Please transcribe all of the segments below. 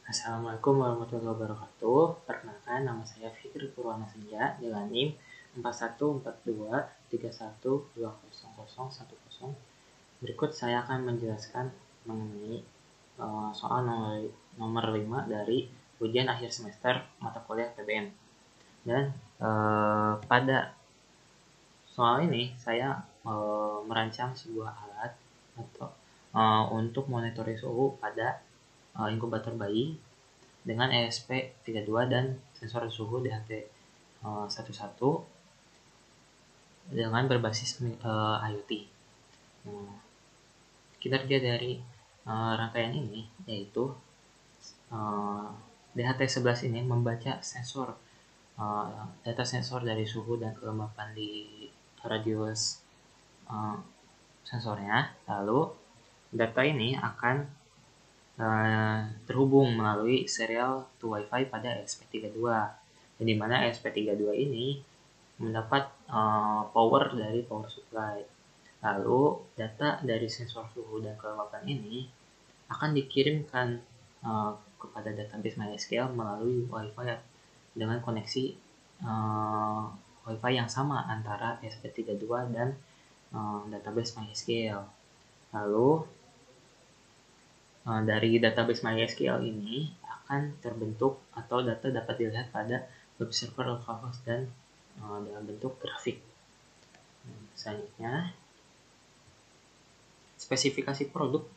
Assalamualaikum warahmatullahi wabarakatuh. Perkenalkan, nama saya Fikri Purwana Senja dengan NIM 414231200010. Berikut saya akan menjelaskan mengenai soal nomor 5 dari ujian akhir semester mata kuliah PBM. Dan pada soal ini saya merancang sebuah alat atau untuk monitoring suhu pada inkubator bayi dengan ESP32 dan sensor suhu DHT11 dengan berbasis IoT. Kinerja dari rangkaian ini yaitu DHT11 ini membaca data sensor dari suhu dan kelembapan di radius sensornya. Lalu data ini akan terhubung melalui serial to Wi-Fi pada ESP32, di mana ESP32 ini mendapat power dari power supply. Lalu data dari sensor suhu dan kelembapan ini akan dikirimkan kepada database MySQL melalui Wi-Fi dengan koneksi Wi-Fi yang sama antara ESP32 dan database MySQL. Lalu dari database MySQL ini akan terbentuk atau data dapat dilihat pada web server localhost dan dalam bentuk grafik. Selanjutnya, spesifikasi produk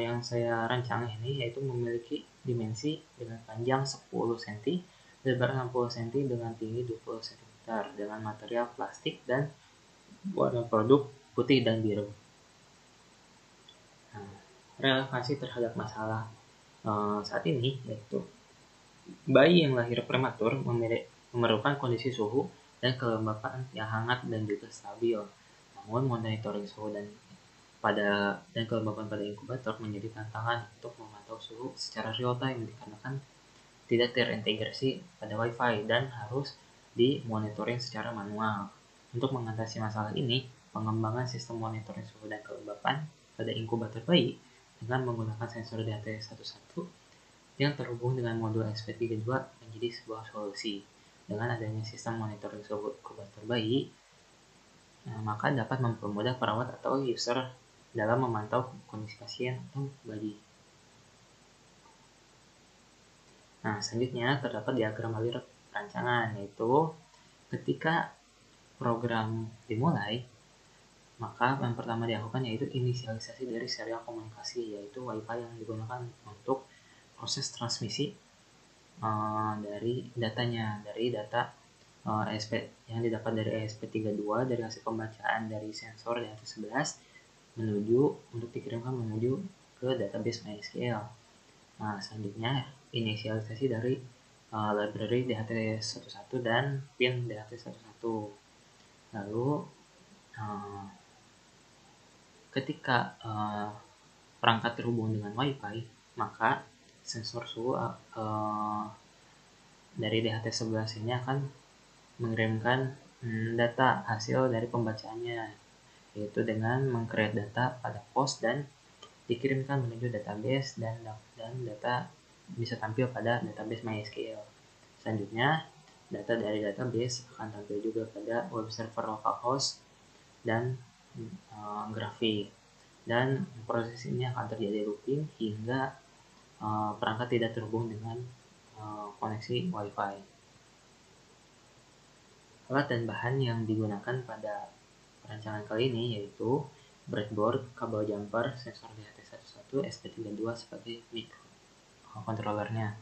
yang saya rancang ini yaitu memiliki dimensi dengan panjang 10 cm, lebar 60 cm dengan tinggi 20 cm dengan material plastik dan warna produk putih dan biru. Relevansi terhadap masalah saat ini yaitu bayi yang lahir prematur memerlukan kondisi suhu dan kelembapan yang hangat dan juga stabil. Namun monitoring suhu dan kelembapan pada inkubator menjadi tantangan untuk memantau suhu secara real time dikarenakan tidak terintegrasi pada Wi-Fi dan harus dimonitoring secara manual. Untuk mengatasi masalah ini, pengembangan sistem monitoring suhu dan kelembapan pada inkubator bayi dengan menggunakan sensor DHT11 yang terhubung dengan modul ESP32 menjadi sebuah solusi. Dengan adanya sistem monitoring suhu inkubator bayi, maka dapat mempermudah perawat atau user dalam memantau kondisi pasien atau bayi. Selanjutnya terdapat diagram alur rancangan, yaitu ketika program dimulai, maka yang pertama dilakukan yaitu inisialisasi dari serial komunikasi, yaitu Wi-Fi yang digunakan untuk proses transmisi dari datanya, dari data ESP yang didapat dari ESP32 dari hasil pembacaan dari sensor DHT11 untuk dikirimkan menuju ke database MySQL. Selanjutnya inisialisasi dari library DHT11 dan pin DHT11. Lalu ketika perangkat terhubung dengan Wi-Fi, maka sensor suhu dari DHT11 ini akan mengirimkan data hasil dari pembacaannya, yaitu dengan meng-create data pada post dan dikirimkan menuju database dan data bisa tampil pada database MySQL. Selanjutnya, data dari database akan tampil juga pada web server localhost dan grafik. Dan proses ini akan terjadi looping hingga perangkat tidak terhubung dengan koneksi Wi-Fi. Alat dan bahan yang digunakan pada perancangan kali ini yaitu breadboard, kabel jumper, sensor DHT11, ESP32 sebagai microcontrollernya.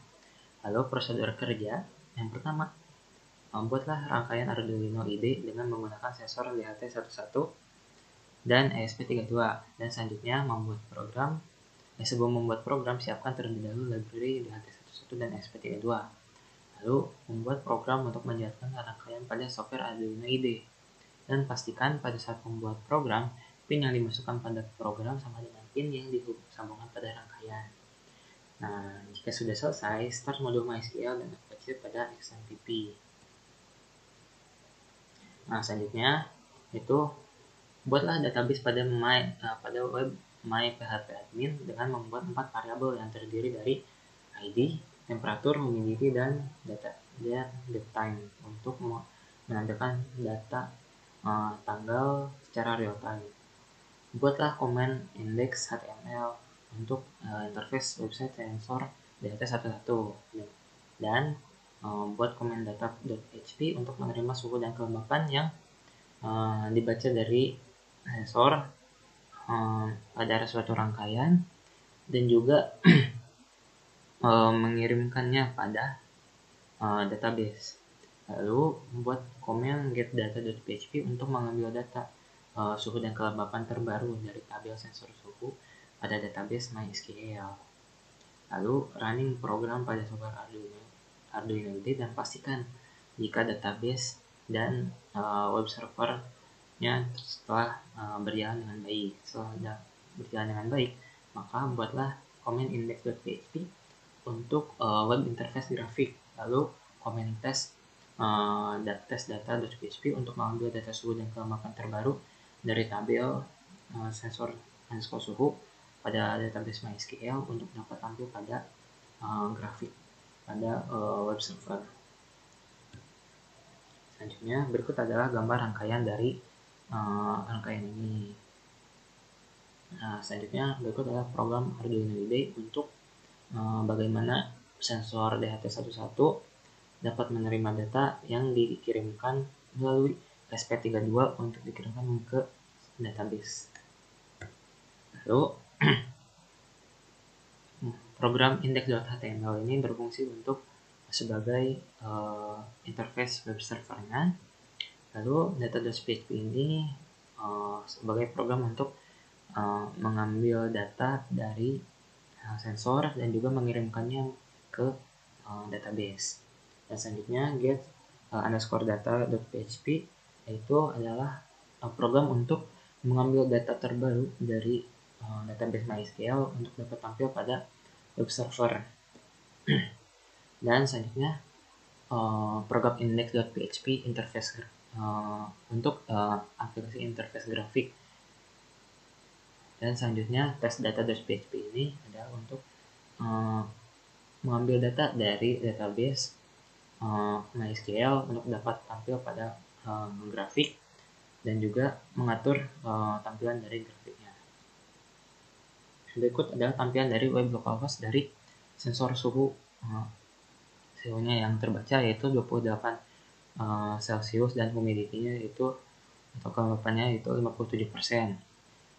Lalu prosedur kerja, yang pertama, buatlah rangkaian Arduino IDE dengan menggunakan sensor DHT11 dan ESP32, dan selanjutnya membuat program. Sebelum membuat program, siapkan terlebih dahulu library DHT11 dan ESP32. Lalu membuat program untuk menjalankan rangkaian pada software Arduino IDE. Dan pastikan pada saat membuat program, pin yang dimasukkan pada program sama dengan pin yang disambungkan pada rangkaian. Jika sudah selesai, start modul MySQL dan attach pada XMPP. Selanjutnya itu buatlah database pada web MyPHPadmin dengan membuat 4 variabel yang terdiri dari ID, temperatur, humidity, dan data date time untuk menampilkan data tanggal secara real time. Buatlah komen index HTML untuk interface website sensor DHT11 dan buat komen data.php untuk menerima suhu dan kelembapan yang dibaca dari sensor pada suatu rangkaian, dan juga mengirimkannya pada database. Lalu membuat komen getData.php untuk mengambil data suhu dan kelembapan terbaru dari tabel sensor suhu pada database MySQL. Lalu running program pada software Arduino IDE dan pastikan jika database dan web servernya setelah berjalan dengan baik. Maka buatlah komen index.php untuk web interface grafik. Lalu komen test data.php untuk mengambil data suhu dan kelembapan terbaru dari tabel sensor underscore suhu pada database MySQL untuk dapat tampil pada grafik pada web server. Selanjutnya, berikut adalah gambar rangkaian dari rangkaian ini. Selanjutnya, berikut adalah program Arduino IDE untuk bagaimana sensor DHT11 dapat menerima data yang dikirimkan melalui SP32 untuk dikirimkan ke database. Lalu program index.html ini berfungsi untuk sebagai interface web servernya. Lalu data.php ini sebagai program untuk mengambil data dari sensor dan juga mengirimkannya ke database. Dan selanjutnya get underscore data.php itu adalah program untuk mengambil data terbaru dari database MySQL untuk dapat tampil pada web server. Dan selanjutnya program index.php interface untuk aplikasi interface grafik. Dan selanjutnya test data.php ini adalah untuk mengambil data dari database MySQL untuk dapat tampil pada grafik dan juga mengatur tampilan dari grafiknya. Berikut adalah tampilan dari web localhost dari sensor suhunya yang terbaca yaitu 28 Celsius dan humidity-nya itu atau kelembapannya itu 57%.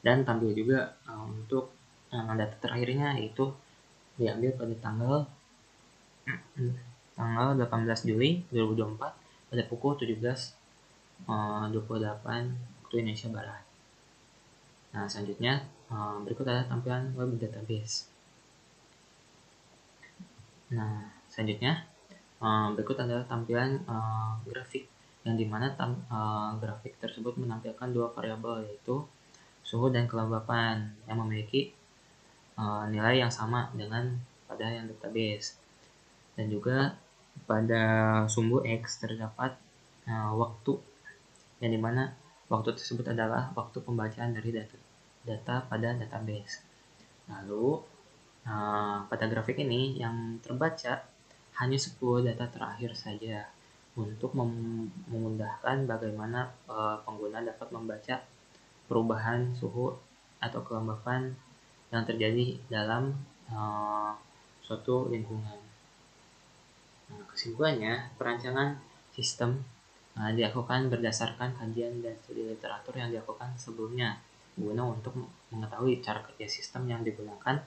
Dan tampil juga untuk data terakhirnya yaitu diambil pada tanggal 18 Juli 2024 pada pukul 17.28 waktu Indonesia Barat. Nah, selanjutnya berikut adalah tampilan web database. Nah, selanjutnya berikut adalah tampilan grafik yang dimana grafik tersebut menampilkan dua variabel yaitu suhu dan kelembapan yang memiliki nilai yang sama dengan pada yang database. Dan juga pada sumbu X terdapat waktu yang dimana waktu tersebut adalah waktu pembacaan dari data pada database. Lalu pada grafik ini yang terbaca hanya 10 data terakhir saja untuk memudahkan bagaimana pengguna dapat membaca perubahan suhu atau kelembapan yang terjadi dalam suatu lingkungan. Nah, kesimpulannya, perancangan sistem dilakukan berdasarkan kajian dan studi literatur yang dilakukan sebelumnya guna untuk mengetahui cara kerja sistem yang digunakan,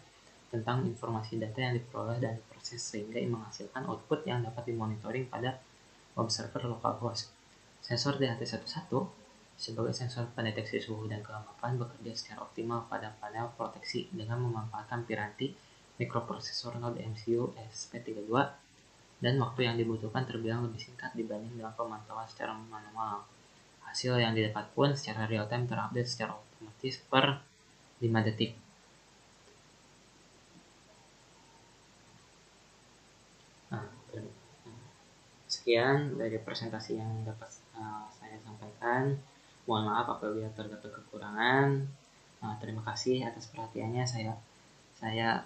tentang informasi data yang diperoleh dan diproses sehingga menghasilkan output yang dapat dimonitoring pada web server localhost. Sensor DHT11 sebagai sensor pendeteksi suhu dan kelembapan bekerja secara optimal pada panel proteksi dengan memanfaatkan piranti mikroprosesor Node MCU SP32 dan waktu yang dibutuhkan terbilang lebih singkat dibanding dengan pemantauan secara manual. Hasil yang didapat pun secara real time terupdate secara otomatis per 5 detik. Sekian dari presentasi yang dapat saya sampaikan. Mohon maaf apabila terdapat kekurangan. Terima kasih atas perhatiannya. Saya Saya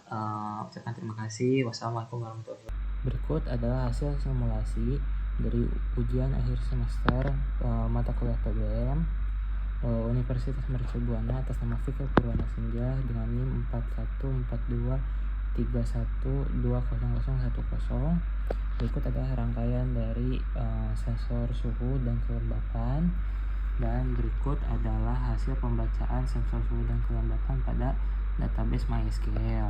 ucapkan terima kasih. Wassalamualaikum warahmatullahi wabarakatuh. Berikut adalah hasil simulasi dari ujian akhir semester mata kuliah PBM Universitas Mercu Buana atas nama Fikri Purwana Senja dengan NIM 414231200010. Berikut adalah rangkaian dari sensor suhu dan kelembapan, dan berikut adalah hasil pembacaan sensor suhu dan kelembapan pada database MySQL.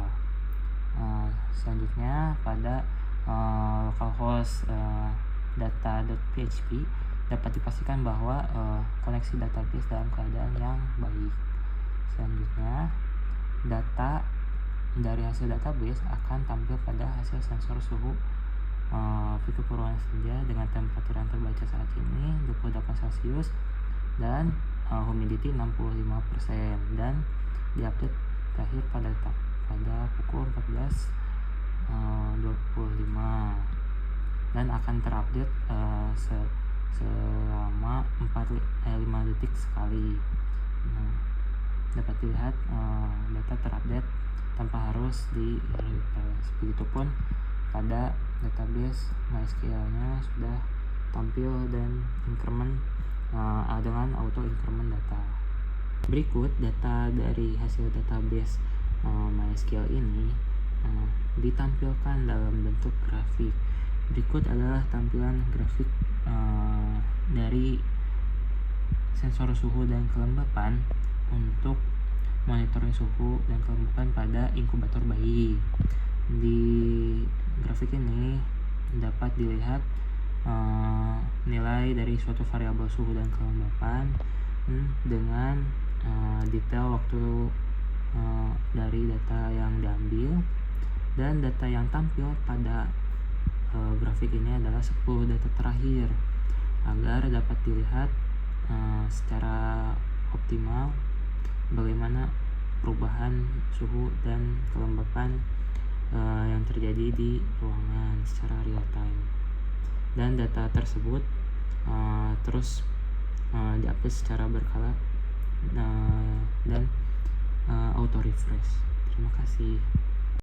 Selanjutnya pada localhost data.php dapat dipastikan bahwa koneksi database dalam keadaan yang baik. Selanjutnya, data dari hasil database akan tampil pada hasil sensor suhu Fikri Purwana Senja dengan temperatur yang terbaca saat ini 28 Celcius dan humidity 65% dan diupdate terakhir pada pukul 14.25 dan akan terupdate selama 5 detik sekali. Dapat dilihat data terupdate tanpa harus di refresh. Begitupun pada database MySQL-nya sudah tampil dan increment dengan auto increment data. Berikut data dari hasil database MySQL ini ditampilkan dalam bentuk grafik. Berikut adalah tampilan grafik dari sensor suhu dan kelembapan untuk monitoring suhu dan kelembapan pada inkubator bayi. Di grafik ini dapat dilihat nilai dari suatu variabel suhu dan kelembapan dengan detail waktu dari data yang diambil, dan data yang tampil pada grafik ini adalah 10 data terakhir agar dapat dilihat secara optimal bagaimana perubahan suhu dan kelembapan yang terjadi di ruangan secara real time. Dan data tersebut terus diupdate secara berkala dan auto refresh. Terima kasih.